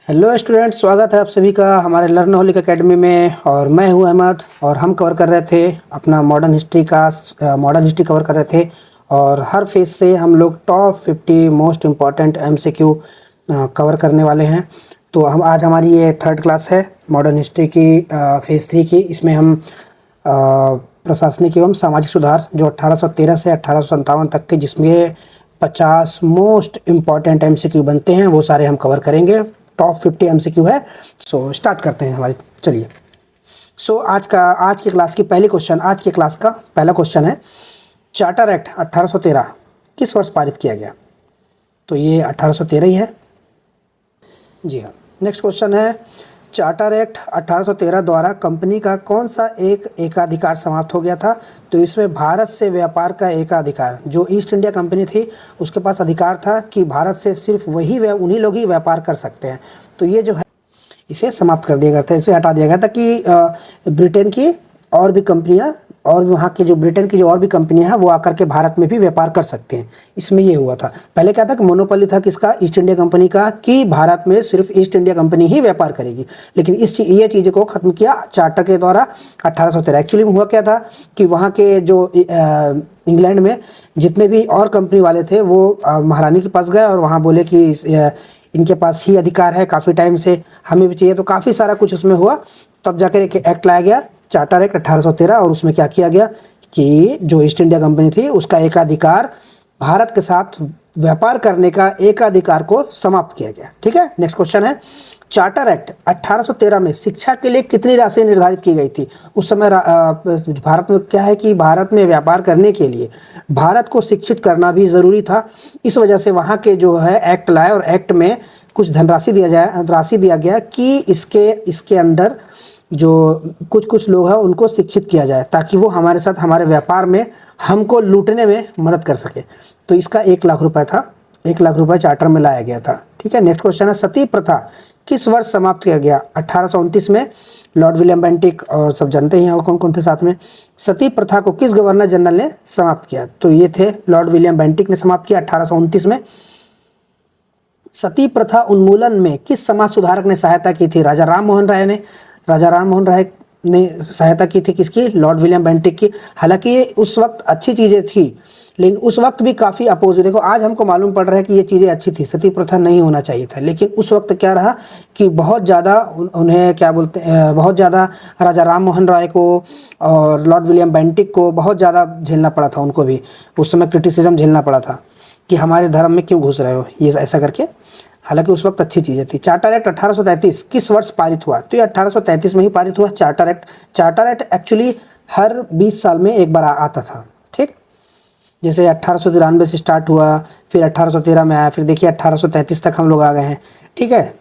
Hello students, स्वागत है आप सभी का हमारे लर्नहोलिक एकेडमी में। और मैं हूं अहमद और हम कवर कर रहे थे अपना मॉडर्न हिस्ट्री कवर कर रहे थे। और हर फेज से हम लोग top 50 most important MCQ cover करने वाले हैं। तो हम आज हमारी ये थर्ड क्लास है मॉडर्न हिस्ट्री की फेज़ 3 की। इसमें हम प्रशासनिक एवं सामाजिक सुधार जो 1813 से 1857 तक के जिसमें 50 मोस्ट इम्पॉर्टेंट एमसीक्यू बनते हैं वो सारे हम कवर करेंगे। टॉप 50 एमसीक्यू है। सो स्टार्ट करते हैं हमारी। चलिए, आज की क्लास का पहला क्वेश्चन है, चार्टर एक्ट 1813 किस वर्ष पारित किया गया? तो ये 1813 ही है। जी हाँ। नेक्स्ट क्वेश्चन है, चार्टर एक्ट 1813 द्वारा कंपनी का कौन सा एकाधिकार समाप्त हो गया था? तो इसमें भारत से व्यापार का एकाधिकार, जो ईस्ट इंडिया कंपनी थी उसके पास अधिकार था कि भारत से सिर्फ उन्हीं लोग ही व्यापार कर सकते हैं। तो ये जो है इसे समाप्त कर दिया गया था, इसे हटा दिया गया था कि ब्रिटेन की और भी कंपनियां और वहाँ के जो ब्रिटेन की जो और भी कंपनियां हैं वो आकर के भारत में भी व्यापार कर सकते हैं। इसमें ये हुआ था। पहले क्या था कि मोनोपोली था किसका? ईस्ट इंडिया कंपनी का, कि भारत में सिर्फ ईस्ट इंडिया कंपनी ही व्यापार करेगी। लेकिन ये चीज़ को ख़त्म किया चार्टर के द्वारा 1813। एक्चुअली में हुआ क्या था कि वहाँ के जो इंग्लैंड में जितने भी और कंपनी वाले थे वो महारानी के पास गए और वहाँ बोले कि इनके पास ही अधिकार है, काफ़ी टाइम से हमें भी चाहिए। तो काफ़ी सारा कुछ उसमें हुआ। तब जाकर एक एक्ट लाया गया, चार्टर एक्ट 1813। और उसमें क्या किया गया कि जो ईस्ट इंडिया कंपनी थी उसका एकाधिकार, भारत के साथ व्यापार करने का एकाधिकार को समाप्त किया गया। ठीक है। नेक्स्ट क्वेश्चन है, चार्टर एक्ट 1813 में शिक्षा के लिए कितनी राशि निर्धारित की गई थी? उस समय भारत में क्या है कि भारत में व्यापार करने के लिए भारत को शिक्षित करना भी ज़रूरी था। इस वजह से वहाँ के जो है एक्ट लाए और एक्ट में कुछ राशि दिया गया कि इसके अंदर जो कुछ लोग हैं उनको शिक्षित किया जाए ताकि वो हमारे साथ हमारे व्यापार में हमको लूटने में मदद कर सके। तो इसका 1 लाख रुपए था, 1 लाख रुपए चार्टर में लाया गया था। ठीक है। नेक्स्ट क्वेश्चन है, सती प्रथा किस वर्ष समाप्त किया गया? 1829 में। लॉर्ड विलियम बेंटिक और सब जानते ही हैं और कौन कौन थे साथ में। सती प्रथा को किस गवर्नर जनरल ने समाप्त किया? तो ये थे लॉर्ड विलियम बेंटिक ने समाप्त किया 1829 में। सती प्रथा उन्मूलन में किस समाज सुधारक ने सहायता की थी? राजा राम मोहन राय ने सहायता की थी। किसकी? लॉर्ड विलियम बेंटिक की। हालांकि उस वक्त अच्छी चीज़ें थी लेकिन उस वक्त भी काफ़ी अपोज। देखो आज हमको मालूम पड़ रहा है कि ये चीज़ें अच्छी थी, सती प्रथा नहीं होना चाहिए था, लेकिन उस वक्त क्या रहा कि बहुत ज़्यादा उन्हें क्या बोलते हैं, बहुत ज़्यादा राजा राम मोहन राय को और लॉर्ड विलियम बेंटिक को बहुत ज़्यादा झेलना पड़ा था। उनको भी उस समय क्रिटिसिज्म झेलना पड़ा था कि हमारे धर्म में क्यों घुस रहे हो, ये ऐसा करके। हालांकि उस वक्त अच्छी चीज़ें थी। चार्टर एक्ट 1833 किस वर्ष पारित हुआ? तो ये 1833 में ही पारित हुआ चार्टर एक्ट एक्चुअली हर 20 साल में एक बार आता था। ठीक, जैसे 1893 से स्टार्ट हुआ, फिर 1813 में आया, फिर देखिए 1833 तक हम लोग आ गए हैं। ठीक है।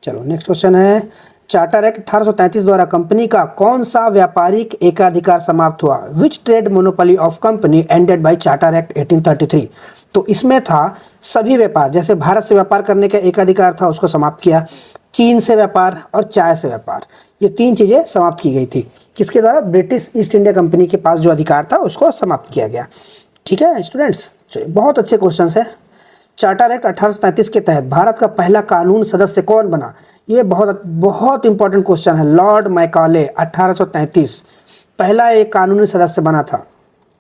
चलो नेक्स्ट क्वेश्चन है, चार्टर एक्ट 1833 द्वारा कंपनी का कौन सा व्यापारिक एकाधिकार समाप्त हुआ? Which trade monopoly of company ended by charter act 1833? तो इसमें था सभी व्यापार, जैसे भारत से व्यापार करने का एकाधिकार था उसको समाप्त किया, चीन से व्यापार और चाय से व्यापार, ये 3 चीज़ें समाप्त की गई थी। किसके द्वारा? ब्रिटिश ईस्ट इंडिया कंपनी के पास जो अधिकार था उसको समाप्त किया गया। ठीक है स्टूडेंट्स, बहुत अच्छे क्वेश्चन है। चार्टर एक्ट 1833 के तहत भारत का पहला कानून सदस्य कौन बना? ये बहुत इंपॉर्टेंट क्वेश्चन है। लॉर्ड मैकाले 1833 पहला एक कानूनी सदस्य बना था,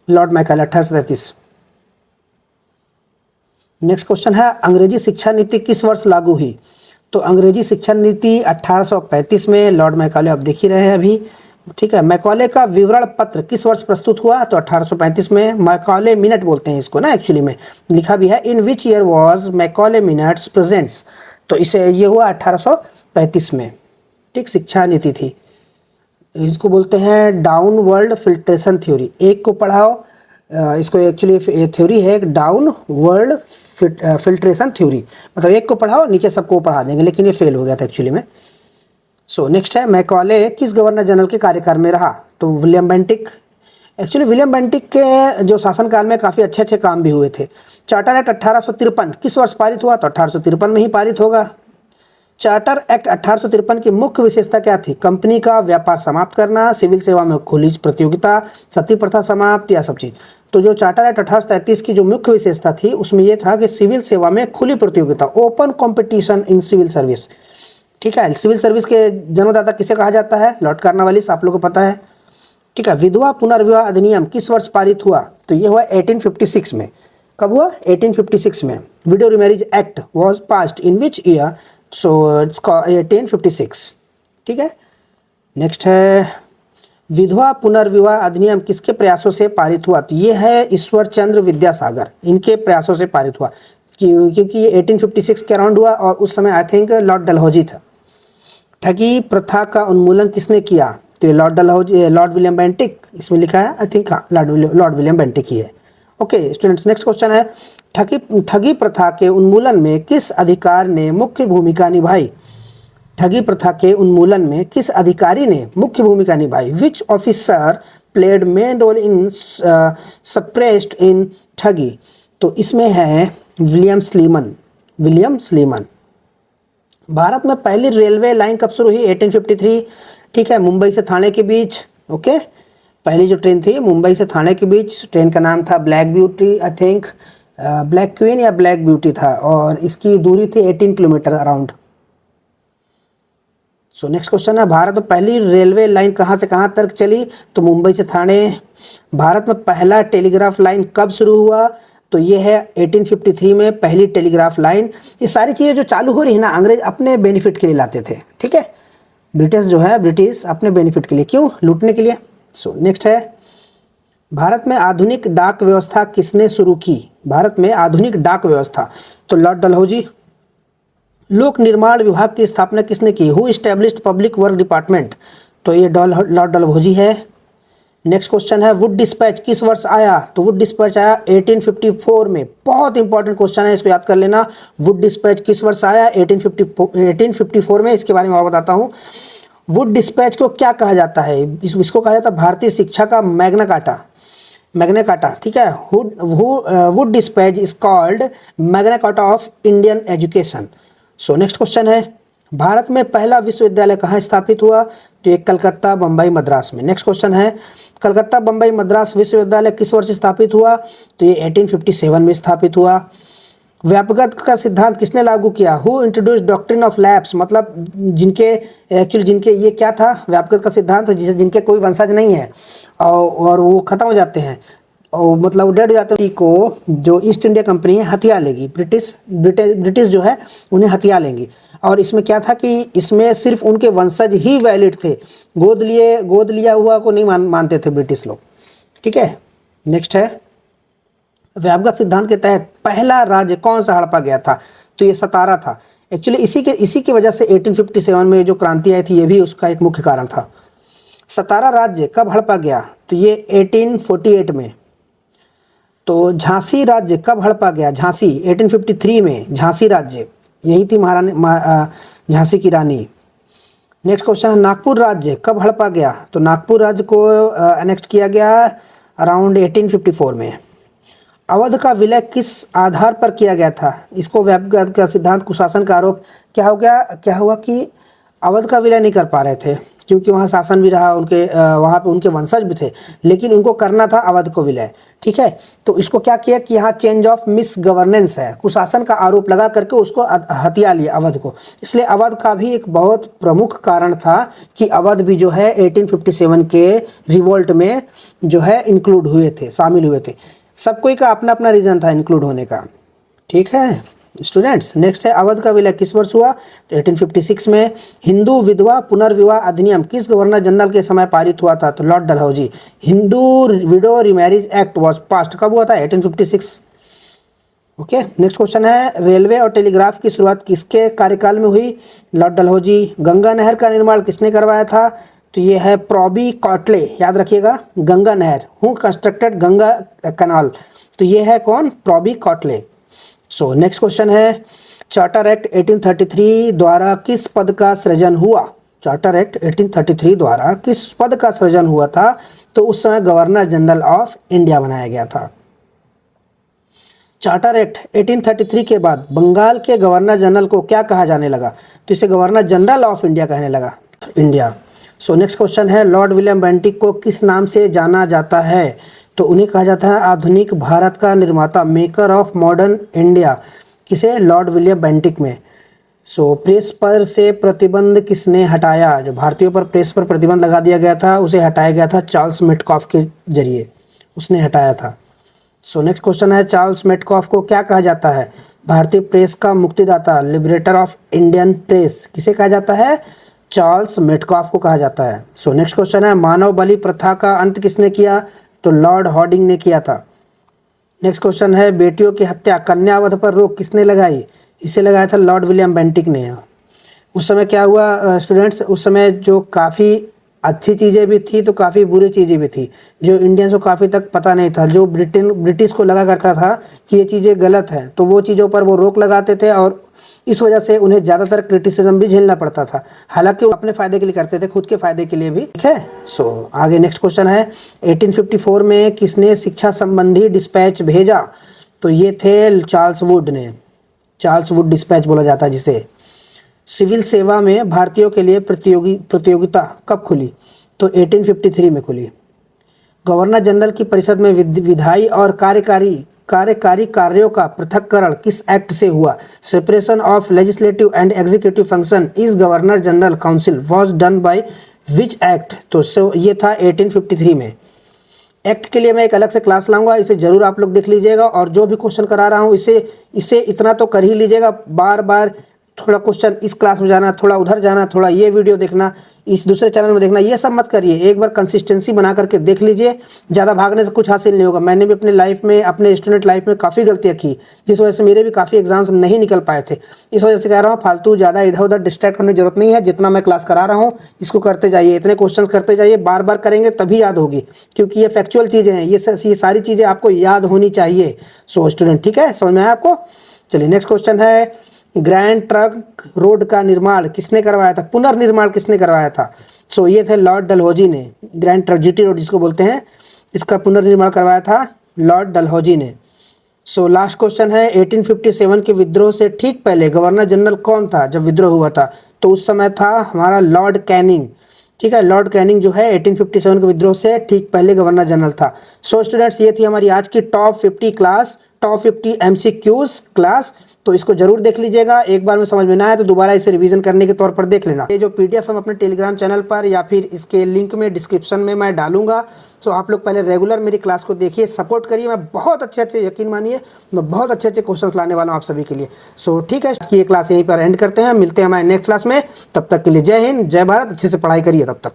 लॉर्ड मैकाले 1833। नेक्स्ट क्वेश्चन है, अंग्रेजी शिक्षा नीति किस वर्ष लागू हुई? तो अंग्रेजी शिक्षा नीति 1835 में, लॉर्ड मैकाले आप देख ही रहे हैं अभी। ठीक है। मैकाले का विवरण पत्र किस वर्ष प्रस्तुत हुआ? तो 1835 में। मैकाले मिनट बोलते हैं इसको ना, एक्चुअली में लिखा भी है, in which year was Macaulay minutes presents. तो इसे ये हुआ 1835 में। ठीक, शिक्षा नीति थी। इसको बोलते हैं डाउनवर्ड फिल्ट्रेशन थ्योरी। एक को पढ़ाओ, इसको एक्चुअली थ्योरी है डाउनवर्ड फिल्ट्रेशन थ्योरी, मतलब एक को पढ़ाओ नीचे सबको पढ़ा देंगे, लेकिन ये फेल हो गया था एक्चुअली में। सो नेक्स्ट है, मैकाले किस गवर्नर जनरल के कार्यकाल में रहा? तो William Bentinck. Actually William Bentinck के जो शासनकाल में काफ़ी अच्छे काम भी हुए थे। चार्टर एक्ट 1853 किस वर्ष पारित हुआ? तो 1853 में ही पारित होगा। चार्टर एक्ट 1853 की मुख्य विशेषता क्या थी? कंपनी का व्यापार समाप्त करना, सिविल सेवा में खुली प्रतियोगिता, सती प्रथा समाप्त, या सब चीज़। तो जो चार्टर एक्ट 1833 की जो मुख्य विशेषता थी उसमें यह था कि सिविल सेवा में खुली प्रतियोगिता, open competition in civil service. ठीक है। सिविल सर्विस के जन्मदाता किसे कहा जाता है? लॉर्ड कॉर्नवालिस, आप लोगों को पता है। ठीक है। विधवा पुनर्विवाह अधिनियम किस वर्ष पारित हुआ? तो ये हुआ 1856 में। कब हुआ? 1856 में। Window remarriage act was passed in which year? So it's 1856। ठीक है। नेक्स्ट है विधवा पुनर्विवाह अधिनियम किसके प्रयासों से पारित हुआ? तो ये है ईश्वर चंद्र विद्यासागर, इनके प्रयासों से पारित हुआ। क्योंकि ये 1856 के अराउंड हुआ और उस समय आई थिंक लॉर्ड डलहौजी था। ठगी प्रथा का उन्मूलन किसने किया? तो ये Lord Dalhousie, Lord William Bentinck, इसमें लिखा है आई थिंक, हाँ लॉर्ड विलियम बेंटिक ही है। ओके स्टूडेंट्स, नेक्स्ट क्वेश्चन है ठगी प्रथा के उन्मूलन में किस अधिकार ने मुख्य भूमिका निभाई? ठगी प्रथा के उन्मूलन में किस अधिकारी ने मुख्य भूमिका निभाई? Which officer played main role in suppressed in thuggee? तो इसमें है विलियम स्लीमन। भारत में पहली रेलवे लाइन कब शुरू हुई? 1853। ठीक है। मुंबई से थाने के बीच। ओके, पहली जो ट्रेन थी मुंबई से थाने के बीच, ट्रेन का नाम था black beauty, I think black queen या ब्लैक ब्यूटी था, और इसकी दूरी थी 18 kilometre around. So next question है भारत में पहली रेलवे लाइन कहाँ से कहाँ तक चली? तो मुंबई से थाने। भारत में पहला टेलीग्राफ लाइन कब शुरू हुआ? तो ये है 1853 में पहली टेलीग्राफ लाइन। ये सारी चीज़ें जो चालू हो रही है ना, अंग्रेज अपने बेनिफिट के लिए लाते थे। ठीक है, ब्रिटिश अपने बेनिफिट के लिए, क्यों? लूटने के लिए। सो नेक्स्ट है भारत में आधुनिक डाक व्यवस्था किसने शुरू की? भारत में आधुनिक डाक व्यवस्था, तो लॉर्ड डलहौजी। लोक निर्माण विभाग की स्थापना किसने की? Who established public work department? तो ये लॉर्ड डलहौजी है। नेक्स्ट क्वेश्चन है वुड डिस्पैच किस वर्ष आया? तो वुड डिस्पैच आया 1854 में। बहुत इंपॉर्टेंट क्वेश्चन है, इसको याद कर लेना। वुड डिस्पैच किस वर्ष आया? 1854 में। इसके बारे में और बताता हूँ। वुड डिस्पैच को क्या कहा जाता है? इसको कहा जाता है भारतीय शिक्षा का मैग्ना कार्टा। ठीक है। Wood dispatch is called Magna carta of Indian education. So next question है भारत में पहला विश्वविद्यालय कहाँ स्थापित हुआ? तो ये कलकत्ता, बम्बई, मद्रास में। नेक्स्ट क्वेश्चन है कलकत्ता, बम्बई, मद्रास विश्वविद्यालय किस वर्ष स्थापित हुआ? तो ये 1857 में स्थापित हुआ। व्यापकता का सिद्धांत किसने लागू किया? Who introduce doctrine of lapse? मतलब जिनके ये क्या था? व्यापकता का सिद्धांत, जिनके कोई वंशज नहीं है और वो खत्म हो जाते हैं और मतलब डेड हो जाते हैं, को जो ईस्ट इंडिया कंपनी है हथिया लेगी। ब्रिटिश जो है उन्हें हथिया लेंगी। और इसमें क्या था कि इसमें सिर्फ उनके वंशज ही वैलिड थे, गोद लिया हुआ को नहीं मानते थे ब्रिटिश लोग। ठीक है। नेक्स्ट है व्यापक सिद्धांत के तहत पहला राज्य कौन सा हड़पा गया था? तो ये सतारा था। एक्चुअली इसी की वजह से 1857 में जो क्रांति आई थी, ये भी उसका एक मुख्य कारण था। सतारा राज्य कब हड़पा गया? तो ये 1848 में। तो झांसी राज्य कब हड़पा गया? झांसी 1853 में। झांसी राज्य, यही थी झांसी की रानी। नेक्स्ट क्वेश्चन है नागपुर राज्य कब हड़पा गया? तो नागपुर राज्य को अनेक्ट किया गया अराउंड 1854 में। अवध का विलय किस आधार पर किया गया था? इसको व्यापक का सिद्धांत कुशासन का आरोप। क्या हुआ कि अवध का विलय नहीं कर पा रहे थे क्योंकि वहाँ शासन भी रहा, वहाँ पे उनके वंशज भी थे, लेकिन उनको करना था अवध को विलय। ठीक है। तो इसको क्या किया कि यहाँ चेंज ऑफ मिस गवर्नेंस है, कुशासन का आरोप लगा करके उसको हथिया लिया अवध को। इसलिए अवध का भी एक बहुत प्रमुख कारण था कि अवध भी जो है 1857 के रिवोल्ट में जो है इंक्लूड हुए थे, शामिल हुए थे। सब कोई का अपना अपना रीज़न था इंक्लूड होने का। ठीक है स्टूडेंट्स। नेक्स्ट है अवध का विलय किस वर्ष हुआ? तो 1856 में। हिंदू विधवा पुनर्विवाह अधिनियम किस गवर्नर जनरल के समय पारित हुआ था? तो Lord Dalhousie. Hindu window remarriage act was passed कब हुआ था? 1856। ओके। नेक्स्ट क्वेश्चन है रेलवे और टेलीग्राफ की शुरुआत किसके कार्यकाल में हुई? लॉर्ड डलहौजी। गंगा नहर का निर्माण किसने करवाया था? तो ये है प्रॉबी कॉटले, याद रखिएगा। गंगा नहर, हु कंस्ट्रक्टेड गंगा कैनाल? तो ये है कौन? प्रॉबी कॉटले। सो नेक्स्ट क्वेश्चन है चार्टर एक्ट 1833 द्वारा किस पद का सृजन हुआ? चार्टर एक्ट 1833 द्वारा किस पद का सृजन हुआ था? तो उस समय गवर्नर जनरल ऑफ इंडिया बनाया गया था। चार्टर एक्ट 1833 के बाद बंगाल के गवर्नर जनरल को क्या कहा जाने लगा? तो इसे गवर्नर जनरल ऑफ इंडिया कहने लगा, इंडिया। सो नेक्स्ट क्वेश्चन है लॉर्ड विलियम बेंटिक को किस नाम से जाना जाता है? तो उन्हें कहा जाता है आधुनिक भारत का निर्माता, मेकर ऑफ मॉडर्न इंडिया। किसे? लॉर्ड विलियम बेंटिक में। सो प्रेस पर से प्रतिबंध किसने हटाया? जो भारतीयों पर प्रेस पर प्रतिबंध लगा दिया गया था उसे हटाया गया था चार्ल्स मेटकॉफ के जरिए, उसने हटाया था। सो नेक्स्ट क्वेश्चन है, चार्ल्स मेटकॉफ को क्या कहा जाता है? भारतीय प्रेस का मुक्तिदाता, लिबरेटर ऑफ इंडियन प्रेस, किसे कहा जाता है? चार्ल्स मेटकॉफ को कहा जाता है। सो नेक्स्ट क्वेश्चन है, मानव बलि प्रथा का अंत किसने किया? तो लॉर्ड हॉर्डिंग ने किया था। नेक्स्ट क्वेश्चन है, बेटियों की हत्या, कन्यावध पर रोक किसने लगाई? इसे लगाया था लॉर्ड विलियम बेंटिक ने। उस समय क्या हुआ स्टूडेंट्स, उस समय जो काफ़ी अच्छी चीज़ें भी थी तो काफ़ी बुरी चीज़ें भी थी, जो इंडियंस को काफ़ी तक पता नहीं था। जो ब्रिटिश को लगा करता था कि ये चीज़ें गलत हैं, तो वो चीज़ों पर वो रोक लगाते थे और इस वजह से उन्हें ज़्यादातर क्रिटिसिज्म भी झेलना पड़ता था। हालांकि वो अपने फ़ायदे के लिए करते थे, खुद के फ़ायदे के लिए भी, ठीक है। सो आगे नेक्स्ट क्वेश्चन है, 1854 में किसने शिक्षा संबंधी डिस्पैच भेजा? तो ये थे चार्ल्स वुड ने। चार्ल्स वुड डिस्पैच बोला जाता है जिसे। सिविल सेवा में भारतीयों के लिए प्रतियोगिता कब खुली? तो 1853 में खुली। गवर्नर जनरल की परिषद में विधायी और कार्यकारी कार्यों का पृथक्करण किस एक्ट से हुआ? Separation of legislative and executive function is governor general council was done by which act? तो ये था 1853 में। एक्ट के लिए मैं एक अलग से क्लास लाऊंगा, इसे जरूर आप लोग देख लीजिएगा। और जो भी क्वेश्चन करा रहा हूँ इसे इतना तो कर ही लीजिएगा, बार बार थोड़ा क्वेश्चन इस क्लास में जाना, थोड़ा उधर जाना, थोड़ा ये वीडियो देखना, इस दूसरे चैनल में देखना, ये सब मत करिए। एक बार कंसिस्टेंसी बना करके देख लीजिए, ज़्यादा भागने से कुछ हासिल नहीं होगा। मैंने भी अपने लाइफ में, अपने स्टूडेंट लाइफ में काफ़ी गलतियाँ की, जिस वजह से मेरे भी काफ़ी एग्जाम्स नहीं निकल पाए थे। इस वजह से कह रहा हूँ, फालतू ज़्यादा इधर उधर डिस्ट्रैक्ट होने की जरूरत नहीं है। जितना मैं क्लास करा रहा हूँ इसको करते जाइए, इतने क्वेश्चन करते जाइए, बार बार करेंगे तभी याद होगी, क्योंकि ये फैक्चुअल चीज़ें हैं, ये सारी चीज़ें आपको याद होनी चाहिए। सो स्टूडेंट, ठीक है, समझ में आया आपको? चलिए नेक्स्ट क्वेश्चन है, ग्रैंड ट्रंक रोड का निर्माण किसने करवाया था? पुनर्निर्माण किसने करवाया था? सो ये थे लॉर्ड डलहौजी ने। ग्रैंड ट्रंक जीटी रोड जिसको बोलते हैं, इसका पुनर्निर्माण करवाया था लॉर्ड डलहौजी ने। सो लास्ट क्वेश्चन है, 1857 के विद्रोह से ठीक पहले गवर्नर जनरल कौन था जब विद्रोह हुआ था? तो उस समय था हमारा लॉर्ड कैनिंग, ठीक है। लॉर्ड कैनिंग जो है 1857 के विद्रोह से ठीक पहले गवर्नर जनरल था। सो स्टूडेंट्स, ये थी हमारी आज की top 50 class, top 50 MCQs class. तो इसको जरूर देख लीजिएगा। एक बार में समझ में ना आए तो दोबारा इसे रिवीजन करने के तौर पर देख लेना। ये जो PDF हम अपने टेलीग्राम चैनल पर या फिर इसके लिंक में डिस्क्रिप्शन में मैं डालूंगा। सो आप लोग पहले रेगुलर मेरी क्लास को देखिए, सपोर्ट करिए। मैं बहुत अच्छे यकीन मानिए, मैं बहुत अच्छे क्वेश्चन लाने वाला हूँ आप सभी के लिए। सो ठीक है, ये क्लास यहीं पर एंड करते हैं, मिलते हैं हमारे नेक्स्ट क्लास में। तब तक के लिए जय हिंद, जय भारत, अच्छे से पढ़ाई करिए तब तक।